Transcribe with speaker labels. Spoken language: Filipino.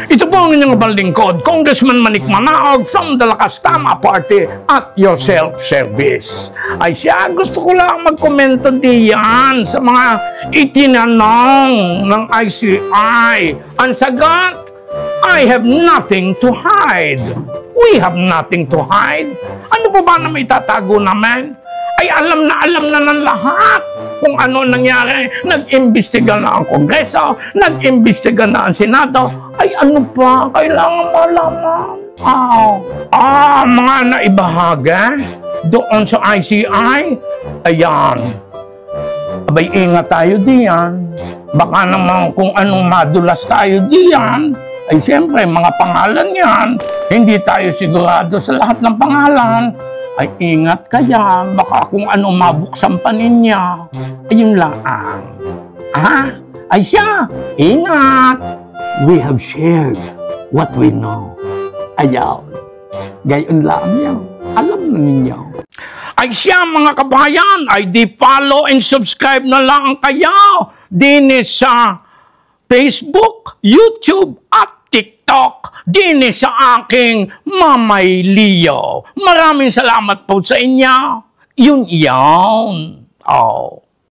Speaker 1: Ito po ang inyong balingkod, Congressman Manik Manaog from the Lakas Tama Party at your self-service. Ay siya, gusto ko lang magkomento diyan sa mga itinanong ng ICI. Ang sagot, I have nothing to hide. We have nothing to hide. Ano po ba na may tatago namin? Ay alam na ng lahat kung ano nangyari. Nag-imbestiga na ang Kongreso, nag-imbestiga na ang Senado. Ay ano pa, kailangan malaman. Mga naibahagi doon sa ICI. Ayan. Abay, ingat tayo diyan. Baka naman kung anong madulas tayo diyan. Ay siyempre, mga pangalan yan. Hindi tayo sigurado sa lahat ng pangalan. Ay ingat kaya, baka kung ano mabuksan pa niya. Ayun lang ay siya, ingat. We have shared what we know. Ayaw. Gayon lang yan. Alam na ninyo. Ay siya mga kabayan, ay di follow and subscribe na lang kayo. Din sa Facebook, YouTube at TikTok, din sa aking Mamay Leo. Maraming salamat po sa inyo. Yun.